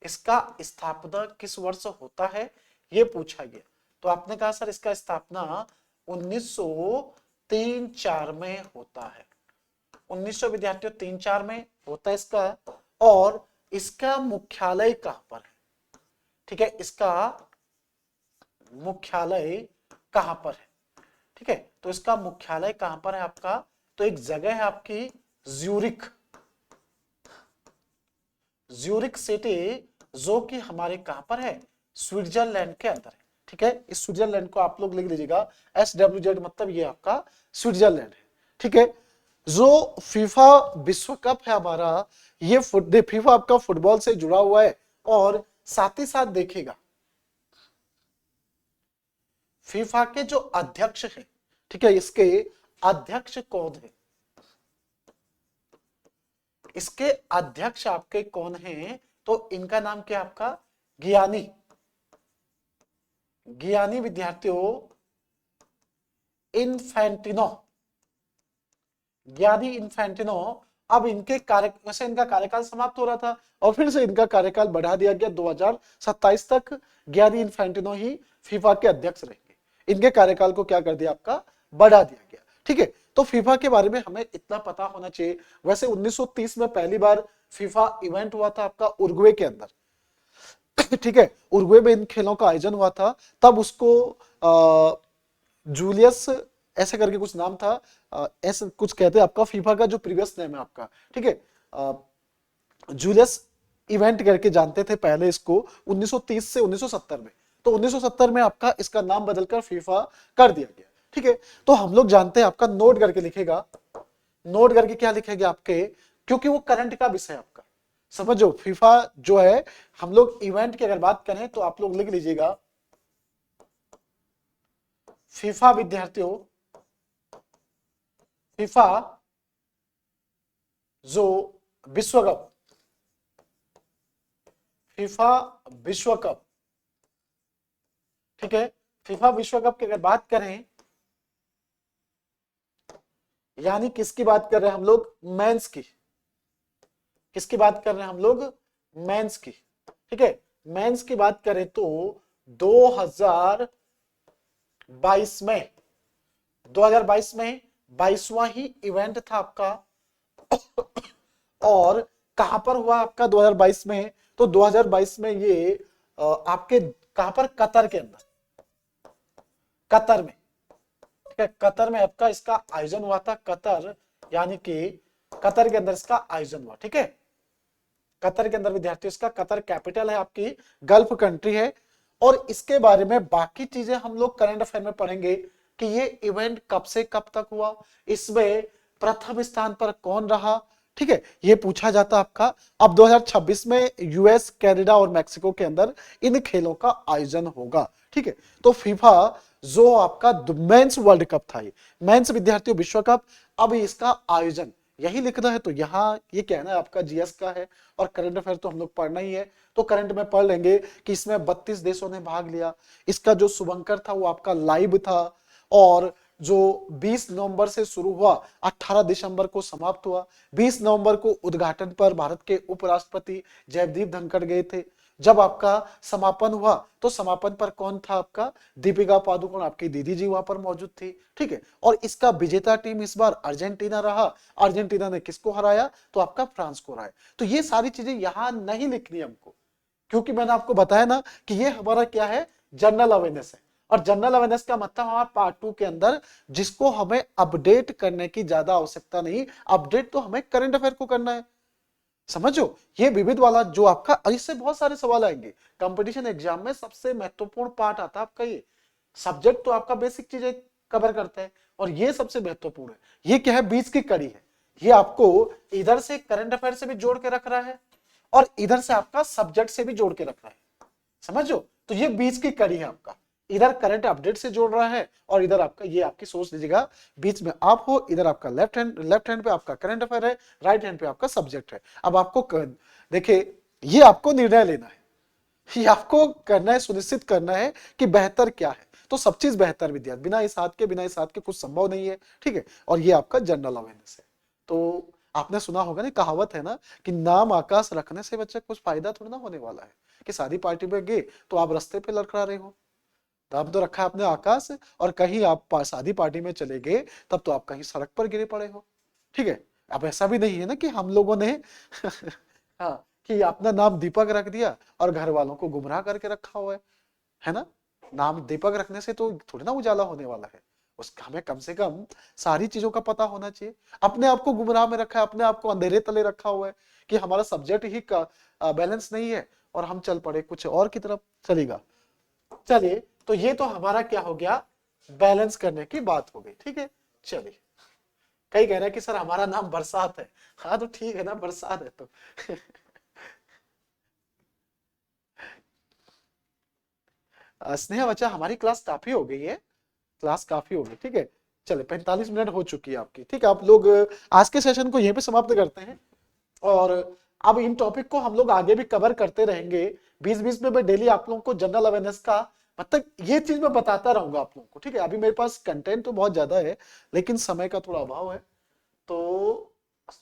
इसका स्थापना किस वर्ष होता है, ये पूछा गया। तो आपने कहा सर इसका स्थापना 1903-4 में होता है। 1900 विद्यार्थियों 3-4 में होता है इसका। और इसका मुख्यालय कहां पर है? ठीक है, इसका मुख्यालय कहां पर है? ठीक है, तो इसका मुख्यालय कहां पर है आपका? तो एक जगह है आपकी ज्यूरिख, ज्यूरिख सिटी, जो कि हमारे कहां पर है? स्विट्जरलैंड के अंदर है। ठीक है, इस स्विट्जरलैंड को आप लोग लिख लीजिएगा, SWZ मतलब ये आपका स्विट्जरलैंड है। ठीक है, जो फीफा विश्व कप है हमारा, ये फीफा आपका फुटबॉल से जुड़ा हुआ है। और साथ ही साथ देखिएगा फीफा के जो अध्यक्ष हैं, ठीक है, इसके अध्यक्ष कौन है? इसके अध्यक्ष आपके कौन हैं? तो इनका नाम क्या आपका? गियानी, गियानी विद्यार्थियों इन्फेंटिनो, गियानी इन्फेंटिनो। अब इनके कार्य वैसे इनका कार्यकाल समाप्त हो रहा था और फिर से इनका कार्यकाल बढ़ा दिया गया 2027 तक। गियानी इन्फेंटिनो ही फीफा के अध्यक्ष रहेंगे। इनके कार्यकाल को क्या कर दिया आपका? बढ़ा दिया गया। ठीक है, तो फीफा के बारे में हमें इतना पता होना चाहिए। वैसे 1930 में पहली बार फीफा इवेंट हुआ था आपका उरुग्वे के अंदर। ठीक है, उरुग्वे में इन खेलों का आयोजन हुआ था। तब उसको जूलियस ऐसे करके कुछ नाम था, ऐसे कुछ कहते हैं आपका, फीफा का जो प्रीवियस नेम है आपका। ठीक है, जूलियस इवेंट करके जानते थे पहले इसको 1930 से 1970 में। तो 1970 में आपका इसका नाम बदलकर फीफा कर दिया गया। ठीक है, तो हम लोग जानते हैं आपका, नोट करके लिखेगा, नोट करके क्या लिखेगा आपके, क्योंकि वो करंट का विषय आपका। समझो, फीफा जो है, हम लोग इवेंट की अगर बात करें तो आप लोग लिख लीजिएगा फीफा विद्यार्थियों, फीफा जो विश्व कप, फीफा विश्व कप। ठीक है, फीफा विश्व कप की अगर बात करें, यानी किसकी बात कर रहे हैं हम लोग? मेंस की। किसकी बात कर रहे हैं हम लोग? मेंस की। ठीक है, मेंस की बात करें तो 2022 में 2022 में 22वां ही इवेंट था आपका। और कहां पर हुआ आपका 2022 में? तो 2022 में ये आपके कहां पर? कतर के अंदर, कतर में। ठीक है, कतर में आपका इसका आयोजन हुआ था। कतर, यानी कि कतर के अंदर इसका आयोजन हुआ। ठीक है, कतर के अंदर विद्यार्थियों, इसका कतर कैपिटल है आपकी, गल्फ कंट्री है। और इसके बारे में बाकी चीजें हम लोग करंट अफेयर में पढ़ेंगे कि ये इवेंट कब से कब तक हुआ, इसमें प्रथम स्थान पर कौन रहा। ठीक है, ये पूछा जाता आपका। अब 2026 में यूएस, कनाडा और मैक्सिको के अंदर इन खेलों का आयोजन होगा। ठीक है, तो फीफा जो आपका मेंस वर्ल्ड कप था, ये मेंस विद्यार्थियों विश्व कप, अब इसका आयोजन यही लिखना है। तो यहाँ ये कहना है आपका जीएस का है, और करंट अफेयर तो हम लोग पढ़ना ही है। तो करंट में पढ़ लेंगे कि इसमें 32 देशों ने भाग लिया। इसका जो शुभंकर था वो आपका लाइव था, और जो 20 नवंबर से शुरू हुआ 18 दिसंबर को समाप्त हुआ। 20 नवंबर को उद्घाटन पर भारत के उपराष्ट्रपति जगदीप धनखड़ गए थे। जब आपका समापन हुआ तो समापन पर कौन था आपका? दीपिका पादुकोण, आपकी दीदी जी वहां पर मौजूद थी। ठीक है, और इसका विजेता टीम इस बार अर्जेंटीना रहा। अर्जेंटीना ने किसको हराया? तो आपका फ्रांस को हराया। तो ये सारी चीजें यहां नहीं लिखनी हमको, क्योंकि मैंने आपको बताया ना कि ये हमारा क्या है? जनरल अवेयरनेस है। और जनरल अवेयरनेस का मतलब हमारा पार्ट 2 के अंदर, जिसको हमें अपडेट करने की ज्यादा आवश्यकता नहीं, अपडेट तो हमें करंट अफेयर को करना है। समझो, ये विविध वाला जो आपका, इससे बहुत सारे सवाल आएंगे कंपटीशन एग्जाम में। सबसे महत्वपूर्ण पार्ट आता है आपका ये। सब्जेक्ट तो आपका बेसिक चीजें कवर करता है, और ये सबसे महत्वपूर्ण है। ये क्या है? बीच की कड़ी है। ये आपको इधर से करंट अफेयर से भी जोड़ के रख रहा है, और इधर से आपका सब्जेक्ट से भी जोड़ के रख रहा है। समझो, तो ये बीच की कड़ी है आपका। इधर करंट अपडेट से जोड़ रहा है, और इधर आपका, ये आपकी सोच लीजिएगा, बीच में आप हो, इधर आपका लेफ्ट हैंड पे आपका करंट अफेयर है, राइट हैंड पे आपका सब्जेक्ट है। अब आपको देखिए, ये आपको निर्णय लेना है, ये आपको करना है, सुनिश्चित करना है कि बेहतर क्या है। तो सब चीज बेहतर विद्यार्थी, बिना इस हाथ के कुछ संभव नहीं है। ठीक है, और ये आपका जनरल अवेयरनेस है। तो आपने सुना होगा ना, कहावत है ना कि नाम आकाश रखने से बच्चा कुछ फायदा थोड़ा ना होने वाला है, कि शादी पार्टी में गए तो आप रास्ते पे लड़खड़ा रहे हो, नाम तो रखा है आपने आकाश, और कहीं आप शादी पार्टी में चले गए तब तो आप कहीं सड़क पर गिरे पड़े हो। ठीक है, अब ऐसा भी नहीं है ना कि हम लोगों ने हाँ, कि अपना नाम दीपक रख दिया और घर वालों को गुमराह करके रखा हुआ है ना। नाम दीपक रखने से तो थोड़ी ना उजाला होने वाला है, उसका हमें कम से कम सारी चीजों का पता होना चाहिए। अपने आप को गुमराह में रखा है, अपने आप को अंधेरे तले रखा हुआ है कि हमारा सब्जेक्ट ही बैलेंस नहीं है और हम चल पड़े कुछ और की तरफ। चलेगा, चलिए, तो ये तो हमारा क्या हो गया, बैलेंस करने की बात हो गई। ठीक है, चलिए। कई कह रहे हैं कि सर हमारा नाम बरसात है। हाँ तो ठीक है ना, बरसात है तो स्नेहा बच्चा, हमारी क्लास काफी हो गई है, क्लास काफी हो गई। ठीक है, चले 45 मिनट हो चुकी है आपकी। ठीक है, आप लोग आज के सेशन को यहीं पे समाप्त करते हैं, और अब इन टॉपिक को हम लोग आगे भी कवर करते रहेंगे। 20-20 में मैं डेली आप लोगों को जनरल अवेयरनेस का मतलब ये चीज मैं बताता रहूंगा आप लोगों को। ठीक है, अभी मेरे पास कंटेंट तो बहुत ज्यादा है, लेकिन समय का थोड़ा अभाव है। तो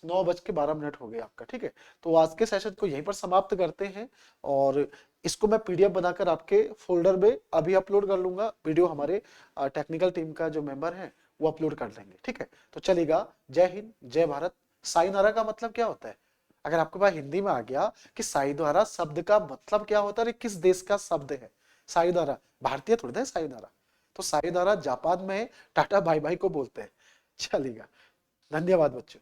9:12 हो गए आपका। ठीक है, तो आज के सेशन को यहीं पर समाप्त करते हैं, और इसको मैं पीडीएफ बनाकर आपके फोल्डर में अभी अपलोड कर लूंगा। वीडियो हमारे टेक्निकल टीम का जो मेंबर है वो अपलोड कर लेंगे। ठीक है, तो चलेगा। जय हिंद, जय भारत। साईनारा का मतलब क्या होता है? अगर आपके पास हिंदी में आ गया कि साईनारा शब्द का मतलब क्या होता है, किस देश का शब्द है साईनारा, भारतीय थोड़ी ना है साईनारा। तो साईनारा जापान में टाटा बाय बाय को बोलते हैं। चलेगा, धन्यवाद बच्चों।